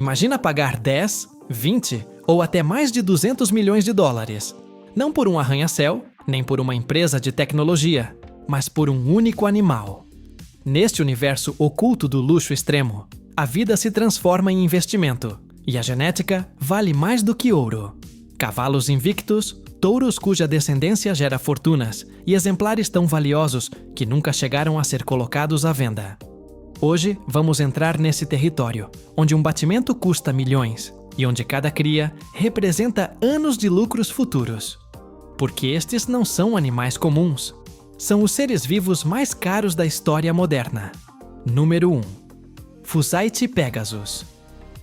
Imagina pagar 10, 20 ou até mais de 200 milhões de dólares. Não por um arranha-céu, nem por uma empresa de tecnologia, mas por um único animal. Neste universo oculto do luxo extremo, a vida se transforma em investimento, e a genética vale mais do que ouro. Cavalos invictos, touros cuja descendência gera fortunas e exemplares tão valiosos que nunca chegaram a ser colocados à venda. Hoje vamos entrar nesse território, onde um batimento custa milhões e onde cada cria representa anos de lucros futuros. Porque estes não são animais comuns. São os seres vivos mais caros da história moderna. Número 1. Fusaiti Pegasus.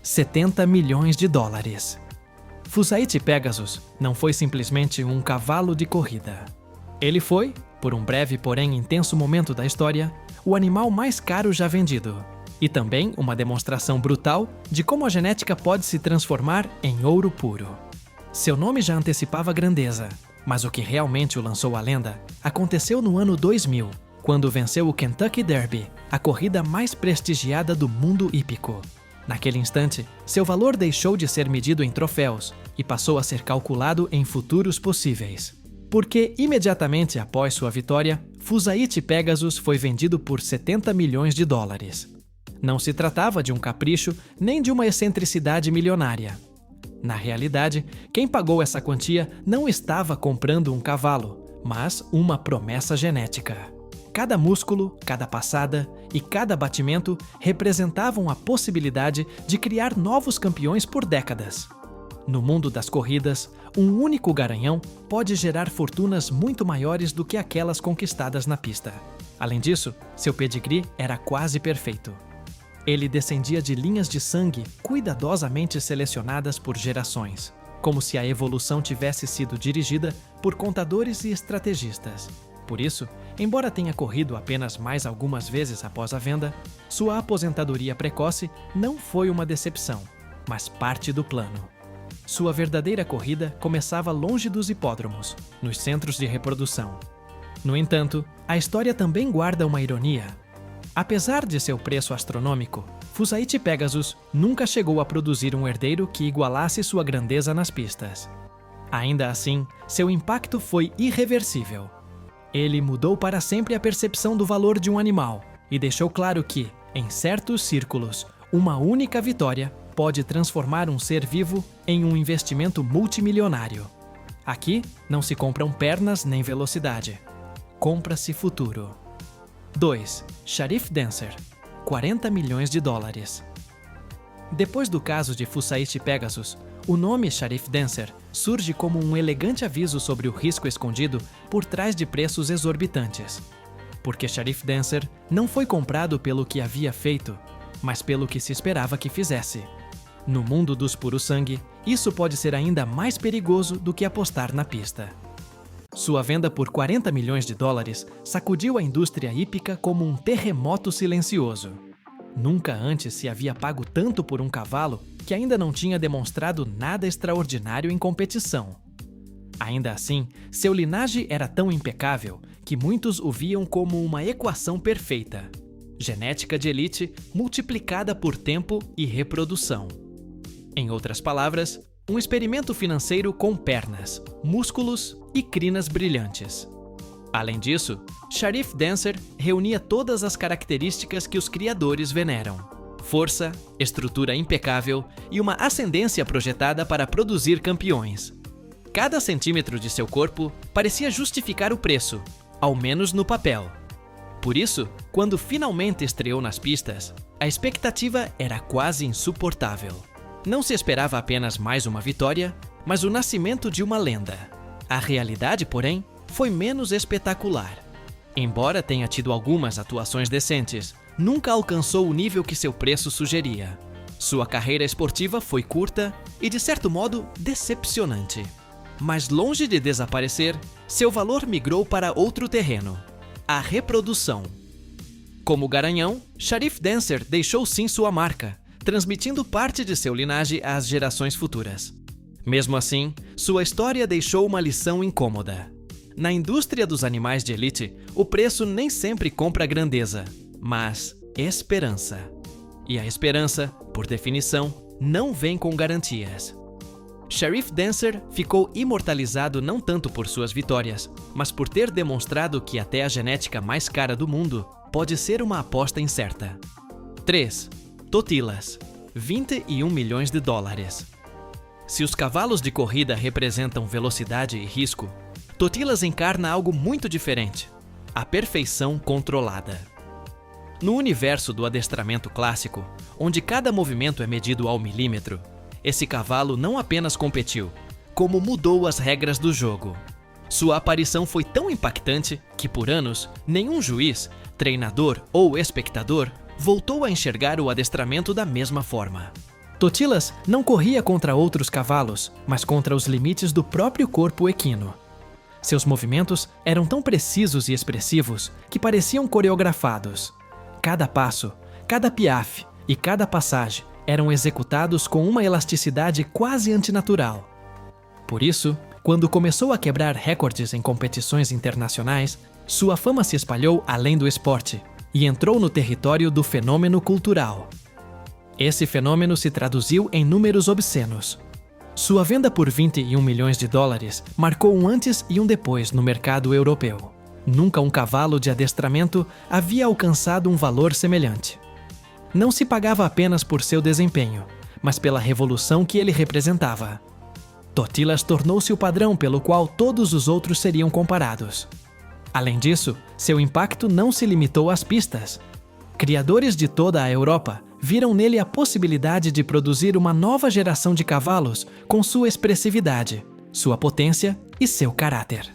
70 milhões de dólares. Fusaiti Pegasus não foi simplesmente um cavalo de corrida. Ele foi, por um breve porém intenso momento da história, o animal mais caro já vendido. E também uma demonstração brutal de como a genética pode se transformar em ouro puro. Seu nome já antecipava a grandeza, mas o que realmente o lançou à lenda aconteceu no ano 2000, quando venceu o Kentucky Derby, a corrida mais prestigiada do mundo hípico. Naquele instante, seu valor deixou de ser medido em troféus e passou a ser calculado em futuros possíveis. Porque imediatamente após sua vitória, Fusaiti Pegasus foi vendido por 70 milhões de dólares. Não se tratava de um capricho nem de uma excentricidade milionária. Na realidade, quem pagou essa quantia não estava comprando um cavalo, mas uma promessa genética. Cada músculo, cada passada e cada batimento representavam a possibilidade de criar novos campeões por décadas. No mundo das corridas, um único garanhão pode gerar fortunas muito maiores do que aquelas conquistadas na pista. Além disso, seu pedigree era quase perfeito. Ele descendia de linhas de sangue cuidadosamente selecionadas por gerações, como se a evolução tivesse sido dirigida por contadores e estrategistas. Por isso, embora tenha corrido apenas mais algumas vezes após a venda, sua aposentadoria precoce não foi uma decepção, mas parte do plano. Sua verdadeira corrida começava longe dos hipódromos, nos centros de reprodução. No entanto, a história também guarda uma ironia. Apesar de seu preço astronômico, Fusaiti Pegasus nunca chegou a produzir um herdeiro que igualasse sua grandeza nas pistas. Ainda assim, seu impacto foi irreversível. Ele mudou para sempre a percepção do valor de um animal e deixou claro que, em certos círculos, uma única vitória pode transformar um ser vivo em um investimento multimilionário. Aqui não se compram pernas nem velocidade. Compra-se futuro. 2. Sharif Dancer. 40 milhões de dólares. Depois do caso de Fusaiti Pegasus, o nome Sharif Dancer surge como um elegante aviso sobre o risco escondido por trás de preços exorbitantes. Porque Sharif Dancer não foi comprado pelo que havia feito, mas pelo que se esperava que fizesse. No mundo dos puro-sangue, isso pode ser ainda mais perigoso do que apostar na pista. Sua venda por 40 milhões de dólares sacudiu a indústria hípica como um terremoto silencioso. Nunca antes se havia pago tanto por um cavalo que ainda não tinha demonstrado nada extraordinário em competição. Ainda assim, seu linhagem era tão impecável que muitos o viam como uma equação perfeita. Genética de elite multiplicada por tempo e reprodução. Em outras palavras, um experimento financeiro com pernas, músculos e crinas brilhantes. Além disso, Sharif Dancer reunia todas as características que os criadores veneram: força, estrutura impecável e uma ascendência projetada para produzir campeões. Cada centímetro de seu corpo parecia justificar o preço, ao menos no papel. Por isso, quando finalmente estreou nas pistas, a expectativa era quase insuportável. Não se esperava apenas mais uma vitória, mas o nascimento de uma lenda. A realidade, porém, foi menos espetacular. Embora tenha tido algumas atuações decentes, nunca alcançou o nível que seu preço sugeria. Sua carreira esportiva foi curta e, de certo modo, decepcionante. Mas longe de desaparecer, seu valor migrou para outro terreno: a reprodução. Como garanhão, Sharif Dancer deixou sim sua marca, transmitindo parte de seu linhagem às gerações futuras. Mesmo assim, sua história deixou uma lição incômoda. Na indústria dos animais de elite, o preço nem sempre compra grandeza, mas esperança. E a esperança, por definição, não vem com garantias. Sheriff Dancer ficou imortalizado não tanto por suas vitórias, mas por ter demonstrado que até a genética mais cara do mundo pode ser uma aposta incerta. 3. Totilas, 21 milhões de dólares. Se os cavalos de corrida representam velocidade e risco, Totilas encarna algo muito diferente: a perfeição controlada. No universo do adestramento clássico, onde cada movimento é medido ao milímetro, esse cavalo não apenas competiu, como mudou as regras do jogo. Sua aparição foi tão impactante que, por anos, nenhum juiz, treinador ou espectador voltou a enxergar o adestramento da mesma forma. Totilas não corria contra outros cavalos, mas contra os limites do próprio corpo equino. Seus movimentos eram tão precisos e expressivos que pareciam coreografados. Cada passo, cada piaffe e cada passagem eram executados com uma elasticidade quase antinatural. Por isso, quando começou a quebrar recordes em competições internacionais, sua fama se espalhou além do esporte e entrou no território do fenômeno cultural. Esse fenômeno se traduziu em números obscenos. Sua venda por 21 milhões de dólares marcou um antes e um depois no mercado europeu. Nunca um cavalo de adestramento havia alcançado um valor semelhante. Não se pagava apenas por seu desempenho, mas pela revolução que ele representava. Totilas tornou-se o padrão pelo qual todos os outros seriam comparados. Além disso, seu impacto não se limitou às pistas. Criadores de toda a Europa viram nele a possibilidade de produzir uma nova geração de cavalos com sua expressividade, sua potência e seu caráter.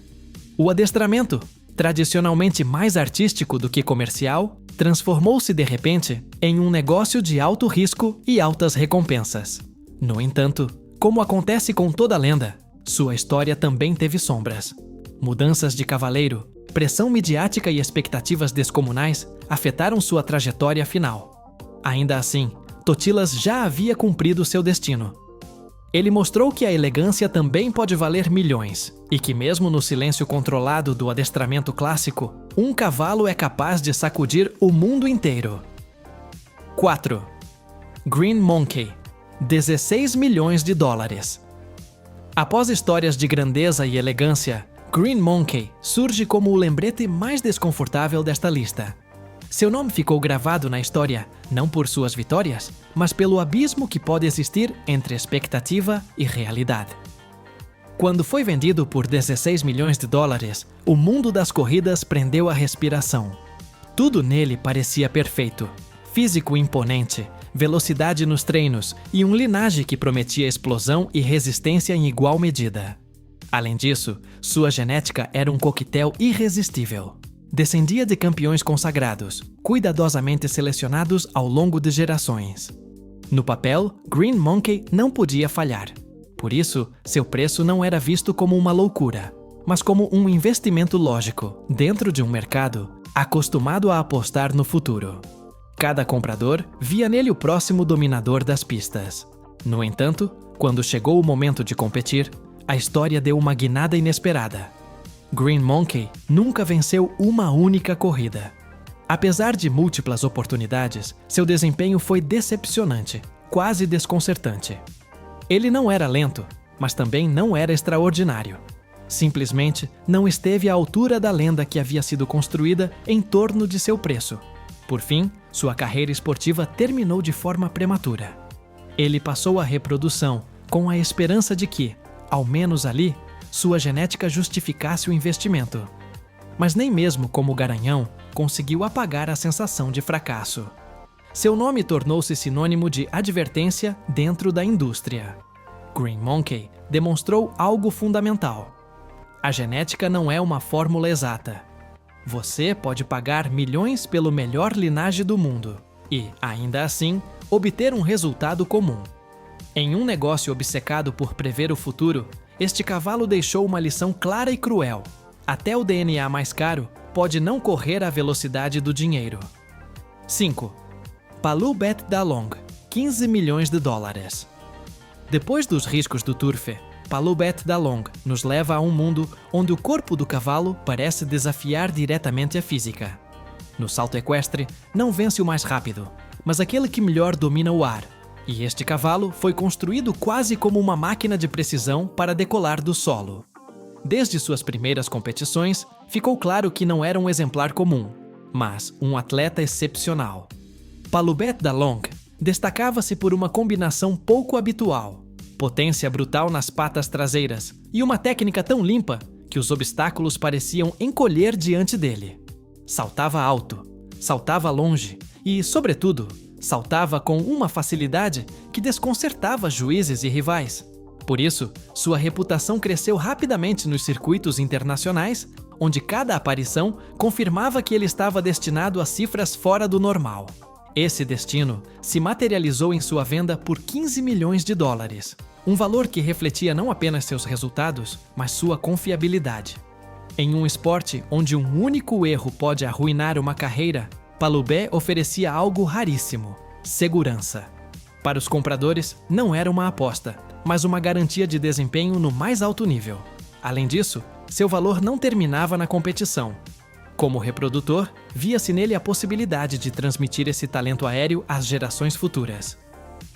O adestramento, tradicionalmente mais artístico do que comercial, transformou-se de repente em um negócio de alto risco e altas recompensas. No entanto, como acontece com toda lenda, sua história também teve sombras. Mudanças de cavaleiro, pressão midiática e expectativas descomunais afetaram sua trajetória final. Ainda assim, Totilas já havia cumprido seu destino. Ele mostrou que a elegância também pode valer milhões, e que mesmo no silêncio controlado do adestramento clássico, um cavalo é capaz de sacudir o mundo inteiro. 4. Green Monkey, 16 milhões de dólares. Após histórias de grandeza e elegância, Green Monkey surge como o lembrete mais desconfortável desta lista. Seu nome ficou gravado na história não por suas vitórias, mas pelo abismo que pode existir entre expectativa e realidade. Quando foi vendido por 16 milhões de dólares, o mundo das corridas prendeu a respiração. Tudo nele parecia perfeito: físico imponente, velocidade nos treinos e um linhagem que prometia explosão e resistência em igual medida. Além disso, sua genética era um coquetel irresistível. Descendia de campeões consagrados, cuidadosamente selecionados ao longo de gerações. No papel, Green Monkey não podia falhar. Por isso, seu preço não era visto como uma loucura, mas como um investimento lógico, dentro de um mercado acostumado a apostar no futuro. Cada comprador via nele o próximo dominador das pistas. No entanto, quando chegou o momento de competir, a história deu uma guinada inesperada. Green Monkey nunca venceu uma única corrida. Apesar de múltiplas oportunidades, seu desempenho foi decepcionante, quase desconcertante. Ele não era lento, mas também não era extraordinário. Simplesmente não esteve à altura da lenda que havia sido construída em torno de seu preço. Por fim, sua carreira esportiva terminou de forma prematura. Ele passou à reprodução, com a esperança de que, ao menos ali, sua genética justificasse o investimento. Mas nem mesmo como garanhão conseguiu apagar a sensação de fracasso. Seu nome tornou-se sinônimo de advertência dentro da indústria. Green Monkey demonstrou algo fundamental. A genética não é uma fórmula exata. Você pode pagar milhões pelo melhor linhagem do mundo e, ainda assim, obter um resultado comum. Em um negócio obcecado por prever o futuro, este cavalo deixou uma lição clara e cruel. Até o DNA mais caro pode não correr à velocidade do dinheiro. 5. Palou Bet Dalong, 15 milhões de dólares. Depois dos riscos do turfe, Palou Bet Dalong nos leva a um mundo onde o corpo do cavalo parece desafiar diretamente a física. No salto equestre, não vence o mais rápido, mas aquele que melhor domina o ar. E este cavalo foi construído quase como uma máquina de precisão para decolar do solo. Desde suas primeiras competições, ficou claro que não era um exemplar comum, mas um atleta excepcional. Palubet Dalong destacava-se por uma combinação pouco habitual, potência brutal nas patas traseiras e uma técnica tão limpa que os obstáculos pareciam encolher diante dele. Saltava alto, saltava longe e, sobretudo, saltava com uma facilidade que desconcertava juízes e rivais. Por isso, sua reputação cresceu rapidamente nos circuitos internacionais, onde cada aparição confirmava que ele estava destinado a cifras fora do normal. Esse destino se materializou em sua venda por 15 milhões de dólares, um valor que refletia não apenas seus resultados, mas sua confiabilidade. Em um esporte onde um único erro pode arruinar uma carreira, Palubet oferecia algo raríssimo: segurança. Para os compradores, não era uma aposta, mas uma garantia de desempenho no mais alto nível. Além disso, seu valor não terminava na competição. Como reprodutor, via-se nele a possibilidade de transmitir esse talento aéreo às gerações futuras.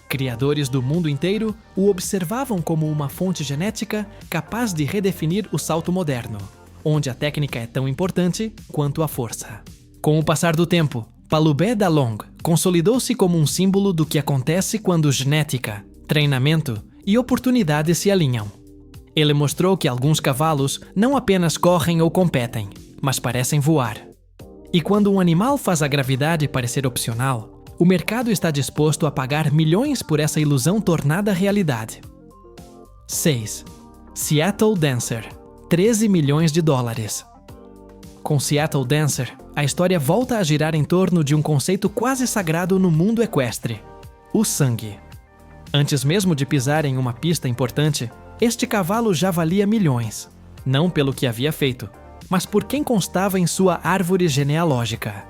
Criadores do mundo inteiro o observavam como uma fonte genética capaz de redefinir o salto moderno, onde a técnica é tão importante quanto a força. Com o passar do tempo, Palubet Dalong consolidou-se como um símbolo do que acontece quando genética, treinamento e oportunidades se alinham. Ele mostrou que alguns cavalos não apenas correm ou competem, mas parecem voar. E quando um animal faz a gravidade parecer opcional, o mercado está disposto a pagar milhões por essa ilusão tornada realidade. 6. Seattle Dancer, 13 milhões de dólares. Com Seattle Dancer, a história volta a girar em torno de um conceito quase sagrado no mundo equestre: o sangue. Antes mesmo de pisar em uma pista importante, este cavalo já valia milhões, não pelo que havia feito, mas por quem constava em sua árvore genealógica.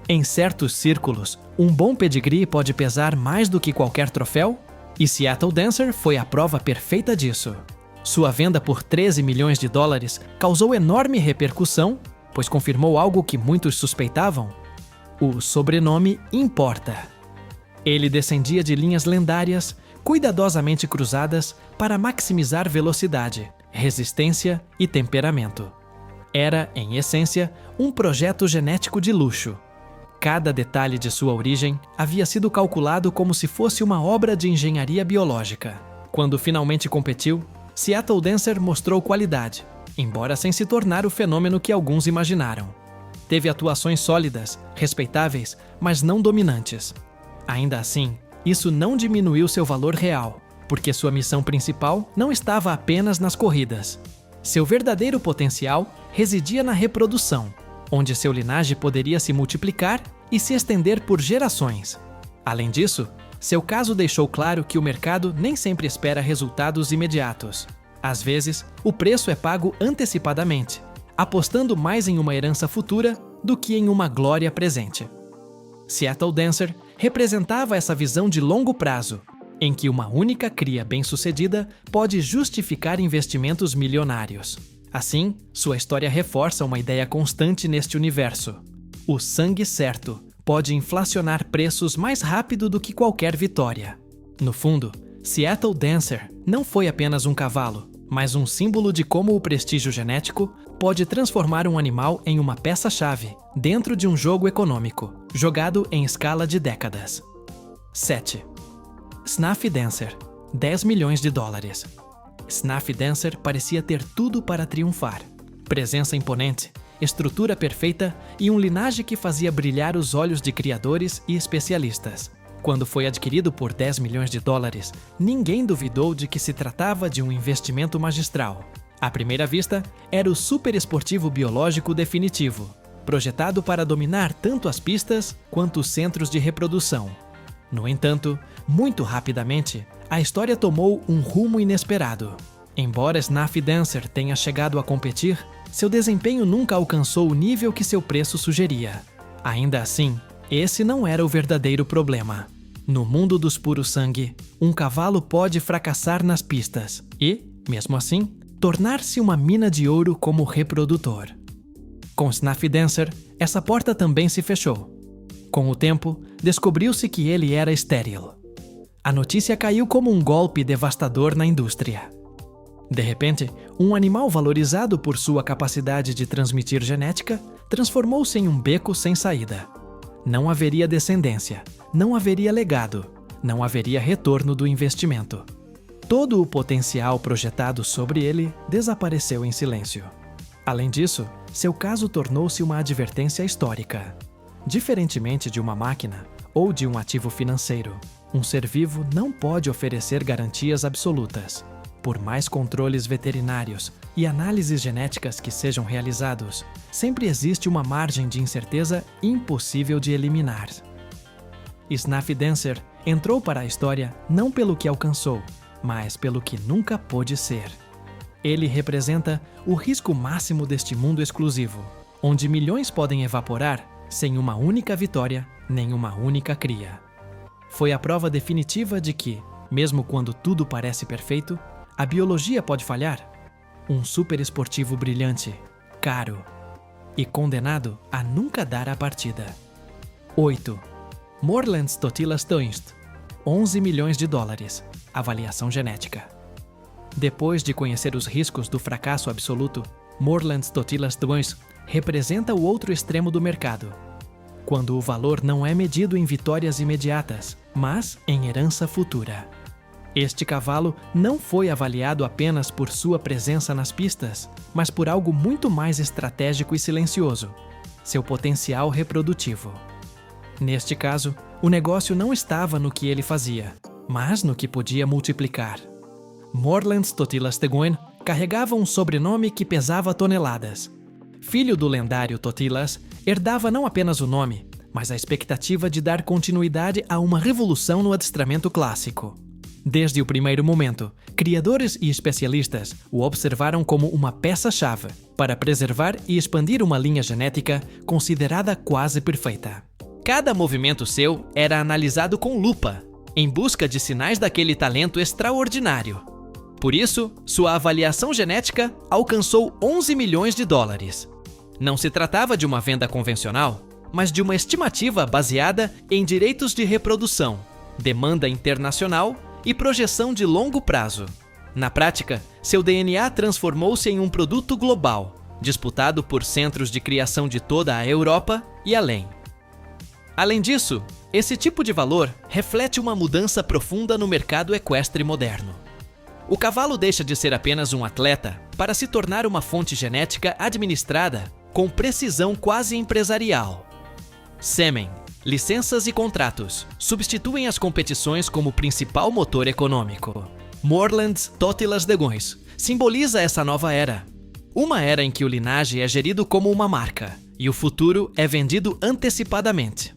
Em certos círculos, um bom pedigree pode pesar mais do que qualquer troféu, e Seattle Dancer foi a prova perfeita disso. Sua venda por 13 milhões de dólares causou enorme repercussão, pois confirmou algo que muitos suspeitavam: o sobrenome importa. Ele descendia de linhas lendárias, cuidadosamente cruzadas para maximizar velocidade, resistência e temperamento. Era, em essência, um projeto genético de luxo. Cada detalhe de sua origem havia sido calculado como se fosse uma obra de engenharia biológica. Quando finalmente competiu, Seattle Dancer mostrou qualidade, embora sem se tornar o fenômeno que alguns imaginaram. Teve atuações sólidas, respeitáveis, mas não dominantes. Ainda assim, isso não diminuiu seu valor real, porque sua missão principal não estava apenas nas corridas. Seu verdadeiro potencial residia na reprodução, onde seu linhagem poderia se multiplicar e se estender por gerações. Além disso, seu caso deixou claro que o mercado nem sempre espera resultados imediatos. Às vezes, o preço é pago antecipadamente, apostando mais em uma herança futura do que em uma glória presente. Seattle Dancer representava essa visão de longo prazo, em que uma única cria bem-sucedida pode justificar investimentos milionários. Assim, sua história reforça uma ideia constante neste universo: o sangue certo pode inflacionar preços mais rápido do que qualquer vitória. No fundo, Seattle Dancer não foi apenas um cavalo, mas um símbolo de como o prestígio genético pode transformar um animal em uma peça-chave dentro de um jogo econômico, jogado em escala de décadas. 7. Snuffy Dancer, 10 milhões de dólares. Snuffy Dancer parecia ter tudo para triunfar: presença imponente, estrutura perfeita e um linhagem que fazia brilhar os olhos de criadores e especialistas. Quando foi adquirido por 10 milhões de dólares, ninguém duvidou de que se tratava de um investimento magistral. À primeira vista, era o superesportivo biológico definitivo, projetado para dominar tanto as pistas quanto os centros de reprodução. No entanto, muito rapidamente, a história tomou um rumo inesperado. Embora Snuffy Dancer tenha chegado a competir, seu desempenho nunca alcançou o nível que seu preço sugeria. Ainda assim, esse não era o verdadeiro problema. No mundo dos puros sangue, um cavalo pode fracassar nas pistas e, mesmo assim, tornar-se uma mina de ouro como reprodutor. Com Snuffy Dancer, essa porta também se fechou. Com o tempo, descobriu-se que ele era estéril. A notícia caiu como um golpe devastador na indústria. De repente, um animal valorizado por sua capacidade de transmitir genética transformou-se em um beco sem saída. Não haveria descendência, não haveria legado, não haveria retorno do investimento. Todo o potencial projetado sobre ele desapareceu em silêncio. Além disso, seu caso tornou-se uma advertência histórica. Diferentemente de uma máquina ou de um ativo financeiro, um ser vivo não pode oferecer garantias absolutas. Por mais controles veterinários e análises genéticas que sejam realizados, sempre existe uma margem de incerteza impossível de eliminar. Snaff Dancer entrou para a história não pelo que alcançou, mas pelo que nunca pôde ser. Ele representa o risco máximo deste mundo exclusivo, onde milhões podem evaporar sem uma única vitória, nem uma única cria. Foi a prova definitiva de que, mesmo quando tudo parece perfeito, a biologia pode falhar. Um superesportivo brilhante, caro e condenado a nunca dar a partida. 8. Moreland Totilas Tunst, 11 milhões de dólares, avaliação genética. Depois de conhecer os riscos do fracasso absoluto, Moreland Totilas Tunst representa o outro extremo do mercado, quando o valor não é medido em vitórias imediatas, mas em herança futura. Este cavalo não foi avaliado apenas por sua presença nas pistas, mas por algo muito mais estratégico e silencioso: seu potencial reprodutivo. Neste caso, o negócio não estava no que ele fazia, mas no que podia multiplicar. Moreland Totilas Tegoen carregava um sobrenome que pesava toneladas. Filho do lendário Totilas, herdava não apenas o nome, mas a expectativa de dar continuidade a uma revolução no adestramento clássico. Desde o primeiro momento, criadores e especialistas o observaram como uma peça-chave para preservar e expandir uma linha genética considerada quase perfeita. Cada movimento seu era analisado com lupa, em busca de sinais daquele talento extraordinário. Por isso, sua avaliação genética alcançou 11 milhões de dólares. Não se tratava de uma venda convencional, mas de uma estimativa baseada em direitos de reprodução, demanda internacional e projeção de longo prazo. Na prática, seu DNA transformou-se em um produto global, disputado por centros de criação de toda a Europa e além. Além disso, esse tipo de valor reflete uma mudança profunda no mercado equestre moderno. O cavalo deixa de ser apenas um atleta para se tornar uma fonte genética administrada com precisão quase empresarial. Sêmen, licenças e contratos substituem as competições como principal motor econômico. Moreland Totilas Tegoen simboliza essa nova era. Uma era em que o linhagem é gerido como uma marca e o futuro é vendido antecipadamente.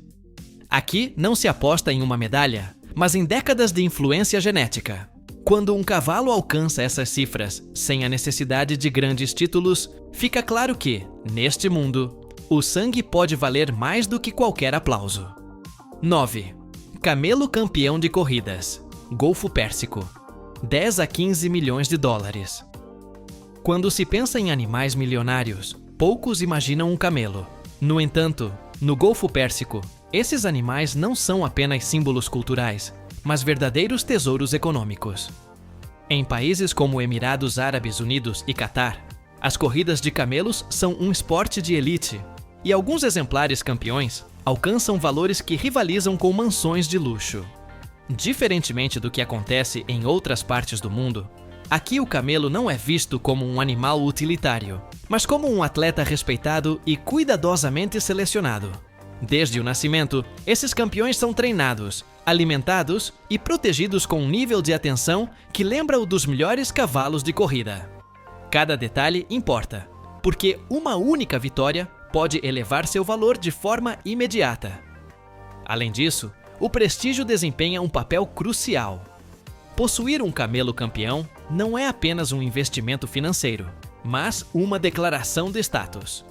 Aqui não se aposta em uma medalha, mas em décadas de influência genética. Quando um cavalo alcança essas cifras sem a necessidade de grandes títulos, fica claro que, neste mundo, o sangue pode valer mais do que qualquer aplauso. 9. Camelo campeão de corridas, Golfo Pérsico, 10 a 15 milhões de dólares. Quando se pensa em animais milionários, poucos imaginam um camelo. No entanto, no Golfo Pérsico, esses animais não são apenas símbolos culturais, mas verdadeiros tesouros econômicos. Em países como Emirados Árabes Unidos e Catar, as corridas de camelos são um esporte de elite, e alguns exemplares campeões alcançam valores que rivalizam com mansões de luxo. Diferentemente do que acontece em outras partes do mundo, aqui o camelo não é visto como um animal utilitário, mas como um atleta respeitado e cuidadosamente selecionado. Desde o nascimento, esses campeões são treinados, alimentados e protegidos com um nível de atenção que lembra o dos melhores cavalos de corrida. Cada detalhe importa, porque uma única vitória pode elevar seu valor de forma imediata. Além disso, o prestígio desempenha um papel crucial. Possuir um camelo campeão não é apenas um investimento financeiro, mas uma declaração de status.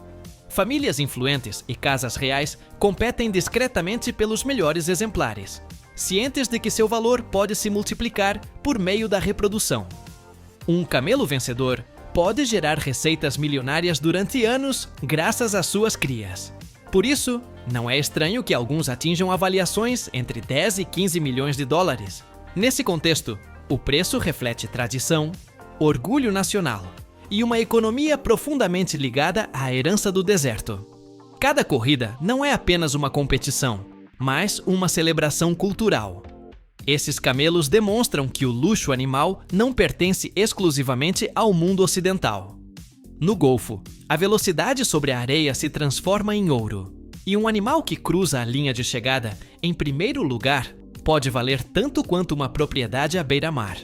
Famílias influentes e casas reais competem discretamente pelos melhores exemplares, cientes de que seu valor pode se multiplicar por meio da reprodução. Um camelo vencedor pode gerar receitas milionárias durante anos graças às suas crias. Por isso, não é estranho que alguns atinjam avaliações entre 10 e 15 milhões de dólares, Nesse contexto, o preço reflete tradição, orgulho nacional e uma economia profundamente ligada à herança do deserto. Cada corrida não é apenas uma competição, mas uma celebração cultural. Esses camelos demonstram que o luxo animal não pertence exclusivamente ao mundo ocidental. No Golfo, a velocidade sobre a areia se transforma em ouro, e um animal que cruza a linha de chegada em primeiro lugar pode valer tanto quanto uma propriedade à beira-mar.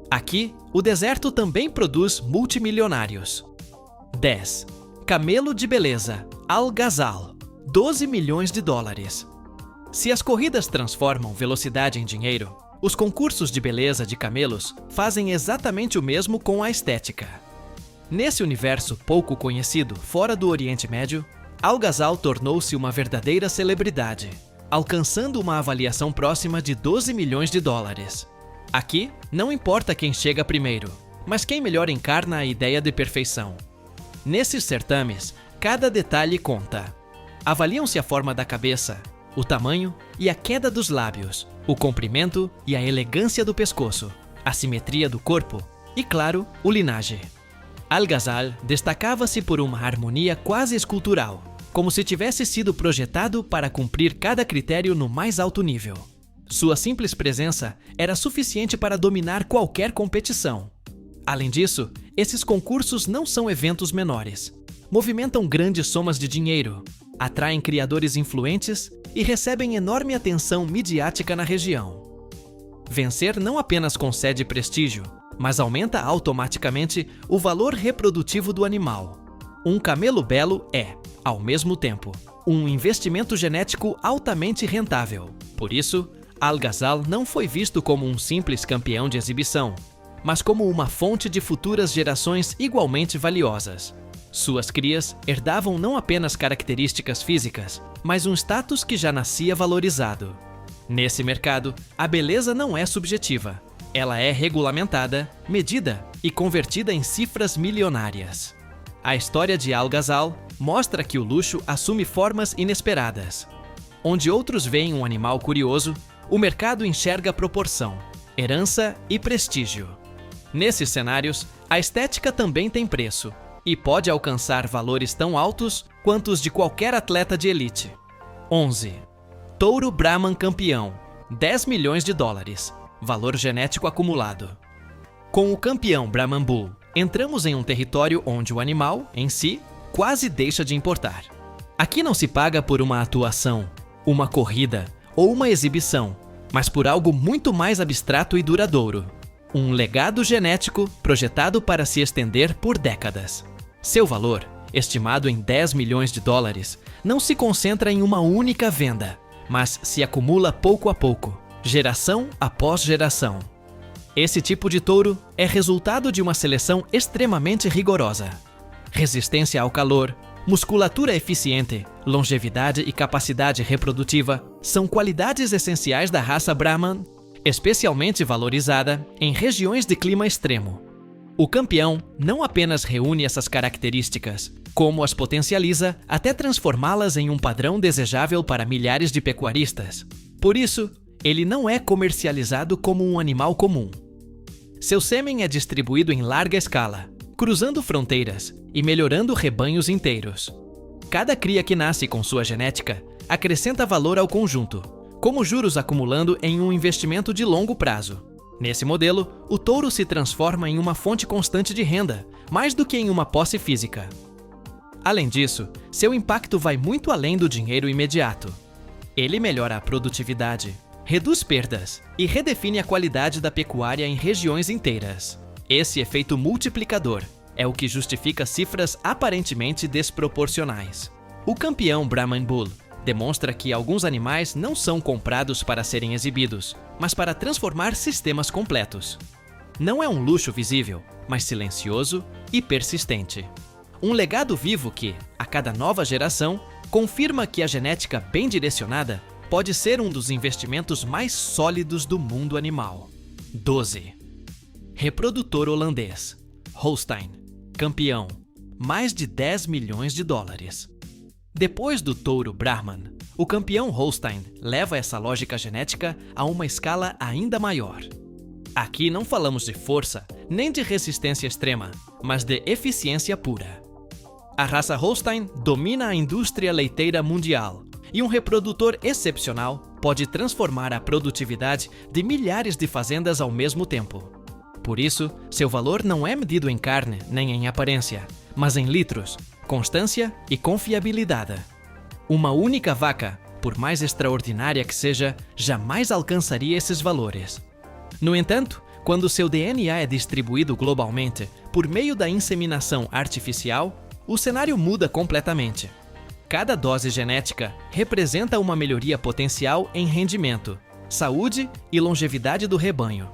Aqui, o deserto também produz multimilionários. 10. Camelo de beleza, Al Ghazal, 12 milhões de dólares. Se as corridas transformam velocidade em dinheiro, os concursos de beleza de camelos fazem exatamente o mesmo com a estética. Nesse universo pouco conhecido fora do Oriente Médio, Al Ghazal tornou-se uma verdadeira celebridade, alcançando uma avaliação próxima de 12 milhões de dólares. Aqui, não importa quem chega primeiro, mas quem melhor encarna a ideia de perfeição. Nesses certames, cada detalhe conta. Avaliam-se a forma da cabeça, o tamanho e a queda dos lábios, o comprimento e a elegância do pescoço, a simetria do corpo e, claro, o linaje. Al Ghazal destacava-se por uma harmonia quase escultural, como se tivesse sido projetado para cumprir cada critério no mais alto nível. Sua simples presença era suficiente para dominar qualquer competição. Além disso, esses concursos não são eventos menores. Movimentam grandes somas de dinheiro, atraem criadores influentes e recebem enorme atenção midiática na região. Vencer não apenas concede prestígio, mas aumenta automaticamente o valor reprodutivo do animal. Um camelo belo é, ao mesmo tempo, um investimento genético altamente rentável. Por isso, Al Ghazal não foi visto como um simples campeão de exibição, mas como uma fonte de futuras gerações igualmente valiosas. Suas crias herdavam não apenas características físicas, mas um status que já nascia valorizado. Nesse mercado, a beleza não é subjetiva. Ela é regulamentada, medida e convertida em cifras milionárias. A história de Al Ghazal mostra que o luxo assume formas inesperadas. Onde outros veem um animal curioso, o mercado enxerga proporção, herança e prestígio. Nesses cenários, a estética também tem preço e pode alcançar valores tão altos quanto os de qualquer atleta de elite. 11. Touro Brahman campeão, 10 milhões de dólares, valor genético acumulado. Com o campeão Brahman Bull, entramos em um território onde o animal, em si, quase deixa de importar. Aqui não se paga por uma atuação, uma corrida ou uma exibição, mas por algo muito mais abstrato e duradouro. Um legado genético projetado para se estender por décadas. Seu valor, estimado em 10 milhões de dólares, não se concentra em uma única venda, mas se acumula pouco a pouco, geração após geração. Esse tipo de touro é resultado de uma seleção extremamente rigorosa. Resistência ao calor, musculatura eficiente, longevidade e capacidade reprodutiva são qualidades essenciais da raça Brahman, especialmente valorizada em regiões de clima extremo. O campeão não apenas reúne essas características, como as potencializa até transformá-las em um padrão desejável para milhares de pecuaristas. Por isso, ele não é comercializado como um animal comum. Seu sêmen é distribuído em larga escala, cruzando fronteiras e melhorando rebanhos inteiros. Cada cria que nasce com sua genética acrescenta valor ao conjunto, como juros acumulando em um investimento de longo prazo. Nesse modelo, o touro se transforma em uma fonte constante de renda, mais do que em uma posse física. Além disso, seu impacto vai muito além do dinheiro imediato. Ele melhora a produtividade, reduz perdas e redefine a qualidade da pecuária em regiões inteiras. Esse efeito multiplicador é o que justifica cifras aparentemente desproporcionais. O campeão Brahman Bull demonstra que alguns animais não são comprados para serem exibidos, mas para transformar sistemas completos. Não é um luxo visível, mas silencioso e persistente. Um legado vivo que, a cada nova geração, confirma que a genética bem direcionada pode ser um dos investimentos mais sólidos do mundo animal. 12. Reprodutor holandês, Holstein, campeão, mais de 10 milhões de dólares. Depois do touro Brahman, O campeão Holstein leva essa lógica genética a uma escala ainda maior. Aqui não falamos de força, nem de resistência extrema, mas de eficiência pura. A raça Holstein domina a indústria leiteira mundial, e um reprodutor excepcional pode transformar a produtividade de milhares de fazendas ao mesmo tempo. Por isso, seu valor não é medido em carne nem em aparência, mas em litros, constância e confiabilidade. Uma única vaca, por mais extraordinária que seja, jamais alcançaria esses valores. No entanto, quando seu DNA é distribuído globalmente por meio da inseminação artificial, o cenário muda completamente. Cada dose genética representa uma melhoria potencial em rendimento, saúde e longevidade do rebanho.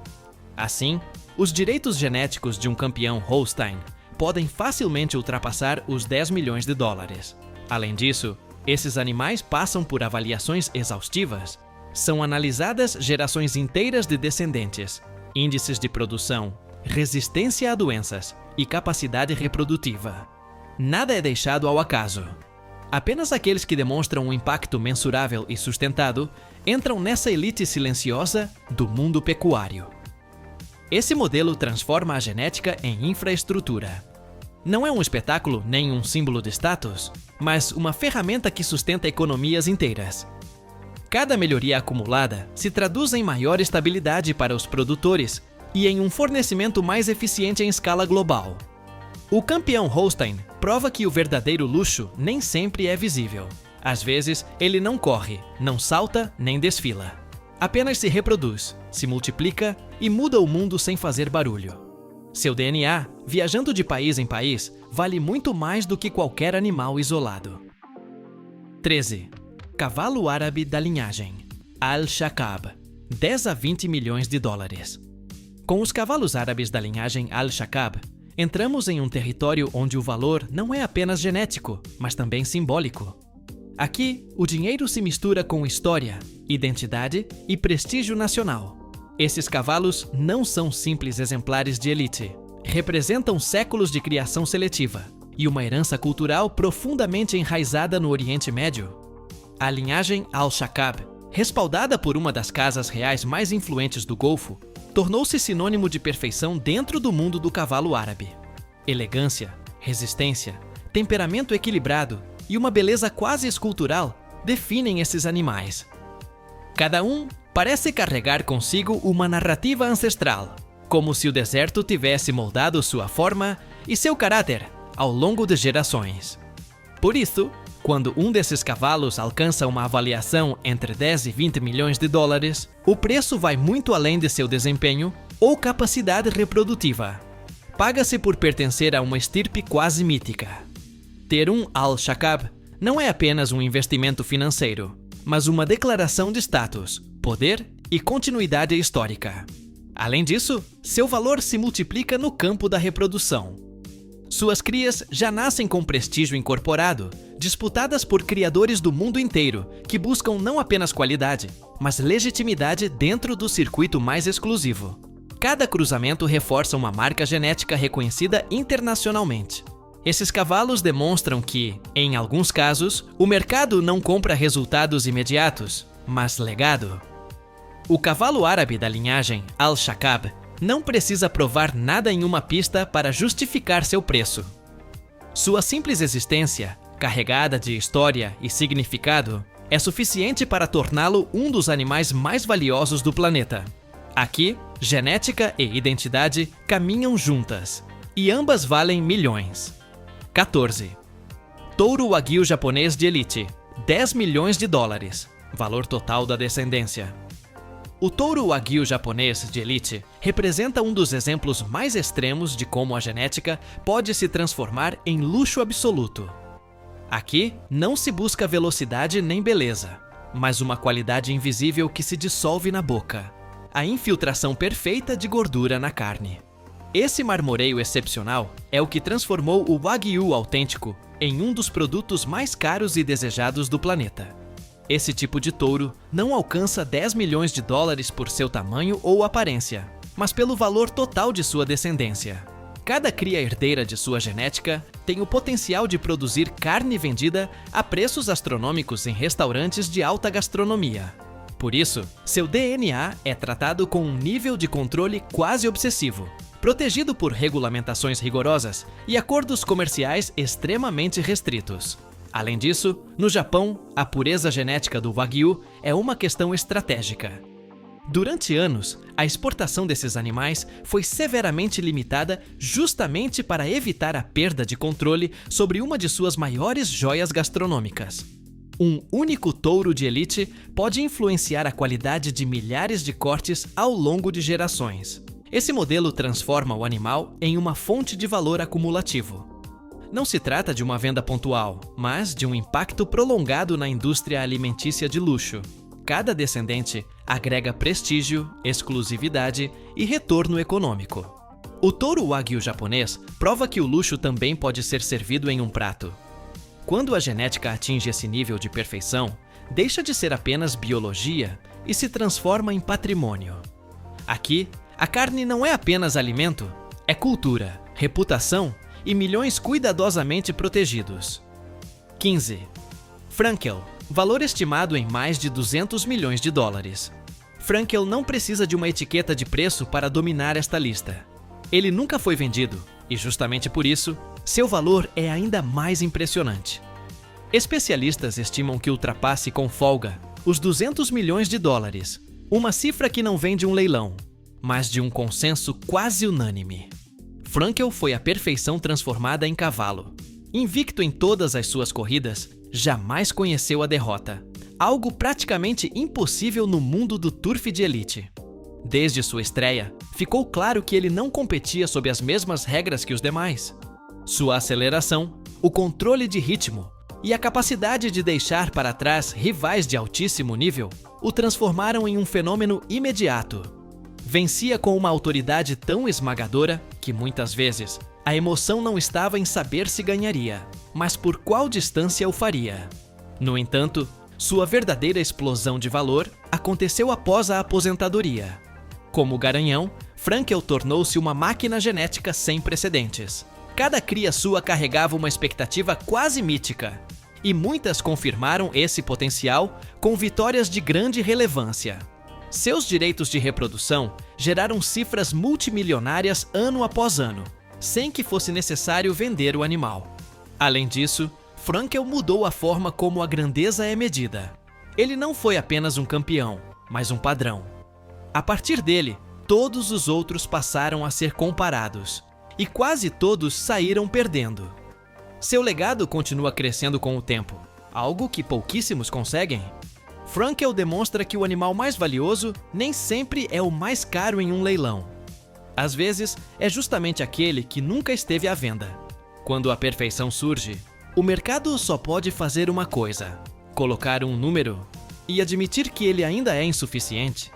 Assim, os direitos genéticos de um campeão Holstein podem facilmente ultrapassar os 10 milhões de dólares. Além disso, esses animais passam por avaliações exaustivas. São analisadas gerações inteiras de descendentes, índices de produção, resistência a doenças e capacidade reprodutiva. Nada é deixado ao acaso. Apenas aqueles que demonstram um impacto mensurável e sustentado entram nessa elite silenciosa do mundo pecuário. Esse modelo transforma a genética em infraestrutura. Não é um espetáculo nem um símbolo de status, mas uma ferramenta que sustenta economias inteiras. Cada melhoria acumulada se traduz em maior estabilidade para os produtores e em um fornecimento mais eficiente em escala global. O campeão Holstein prova que o verdadeiro luxo nem sempre é visível. Às vezes, ele não corre, não salta nem desfila. Apenas se reproduz, se multiplica e muda o mundo sem fazer barulho. Seu DNA, viajando de país em país, vale muito mais do que qualquer animal isolado. 13. Cavalo árabe da linhagem Al-Shakab, 10 a 20 milhões de dólares. Com os cavalos árabes da linhagem Al-Shakab, entramos em um território onde o valor não é apenas genético, mas também simbólico. Aqui, o dinheiro se mistura com história, identidade e prestígio nacional. Esses cavalos não são simples exemplares de elite. Representam séculos de criação seletiva e uma herança cultural profundamente enraizada no Oriente Médio. A linhagem Al-Shakab, respaldada por uma das casas reais mais influentes do Golfo, tornou-se sinônimo de perfeição dentro do mundo do cavalo árabe. Elegância, resistência, temperamento equilibrado e uma beleza quase escultural definem esses animais. Cada um parece carregar consigo uma narrativa ancestral, como se o deserto tivesse moldado sua forma e seu caráter ao longo de gerações. Por isso, quando um desses cavalos alcança uma avaliação entre 10 e 20 milhões de dólares, o preço vai muito além de seu desempenho ou capacidade reprodutiva. Paga-se por pertencer a uma estirpe quase mítica. Ter um Al-Shakab não é apenas um investimento financeiro, mas uma declaração de status, poder e continuidade histórica. Além disso, seu valor se multiplica no campo da reprodução. Suas crias já nascem com prestígio incorporado, disputadas por criadores do mundo inteiro que buscam não apenas qualidade, mas legitimidade dentro do circuito mais exclusivo. Cada cruzamento reforça uma marca genética reconhecida internacionalmente. Esses cavalos demonstram que, em alguns casos, o mercado não compra resultados imediatos, mas legado. O cavalo árabe da linhagem Al-Shakab não precisa provar nada em uma pista para justificar seu preço. Sua simples existência, carregada de história e significado, é suficiente para torná-lo um dos animais mais valiosos do planeta. Aqui, genética e identidade caminham juntas, e ambas valem milhões. 14. Touro Wagyu japonês de elite, 10 milhões de dólares, valor total da descendência. O touro Wagyu japonês de elite representa um dos exemplos mais extremos de como a genética pode se transformar em luxo absoluto. Aqui não se busca velocidade nem beleza, mas uma qualidade invisível que se dissolve na boca, a infiltração perfeita de gordura na carne. Esse marmoreio excepcional é o que transformou o Wagyu autêntico em um dos produtos mais caros e desejados do planeta. Esse tipo de touro não alcança 10 milhões de dólares por seu tamanho ou aparência, mas pelo valor total de sua descendência. Cada cria herdeira de sua genética tem o potencial de produzir carne vendida a preços astronômicos em restaurantes de alta gastronomia. Por isso, seu DNA é tratado com um nível de controle quase obsessivo, protegido por regulamentações rigorosas e acordos comerciais extremamente restritos. Além disso, no Japão, a pureza genética do Wagyu é uma questão estratégica. Durante anos, a exportação desses animais foi severamente limitada justamente para evitar a perda de controle sobre uma de suas maiores joias gastronômicas. Um único touro de elite pode influenciar a qualidade de milhares de cortes ao longo de gerações. Esse modelo transforma o animal em uma fonte de valor acumulativo. Não se trata de uma venda pontual, mas de um impacto prolongado na indústria alimentícia de luxo. Cada descendente agrega prestígio, exclusividade e retorno econômico. O touro Wagyu japonês prova que o luxo também pode ser servido em um prato. Quando a genética atinge esse nível de perfeição, deixa de ser apenas biologia e se transforma em patrimônio. Aqui, a carne não é apenas alimento, é cultura, reputação e milhões cuidadosamente protegidos. 15. Frankel, valor estimado em mais de 200 milhões de dólares. Frankel não precisa de uma etiqueta de preço para dominar esta lista. Ele nunca foi vendido e, justamente por isso, seu valor é ainda mais impressionante. Especialistas estimam que ultrapasse com folga os 200 milhões de dólares, uma cifra que não vem de um leilão, mas de um consenso quase unânime. Frankel foi a perfeição transformada em cavalo. Invicto em todas as suas corridas, jamais conheceu a derrota, algo praticamente impossível no mundo do turf de elite. Desde sua estreia, ficou claro que ele não competia sob as mesmas regras que os demais. Sua aceleração, o controle de ritmo e a capacidade de deixar para trás rivais de altíssimo nível o transformaram em um fenômeno imediato. Vencia com uma autoridade tão esmagadora que, muitas vezes, a emoção não estava em saber se ganharia, mas por qual distância o faria. No entanto, sua verdadeira explosão de valor aconteceu após a aposentadoria. Como garanhão, Frankel tornou-se uma máquina genética sem precedentes. Cada cria sua carregava uma expectativa quase mítica, e muitas confirmaram esse potencial com vitórias de grande relevância. Seus direitos de reprodução geraram cifras multimilionárias ano após ano, sem que fosse necessário vender o animal. Além disso, Frankel mudou a forma como a grandeza é medida. Ele não foi apenas um campeão, mas um padrão. A partir dele, todos os outros passaram a ser comparados, e quase todos saíram perdendo. Seu legado continua crescendo com o tempo, algo que pouquíssimos conseguem. Frankel demonstra que o animal mais valioso nem sempre é o mais caro em um leilão. Às vezes, é justamente aquele que nunca esteve à venda. Quando a perfeição surge, o mercado só pode fazer uma coisa: colocar um número e admitir que ele ainda é insuficiente.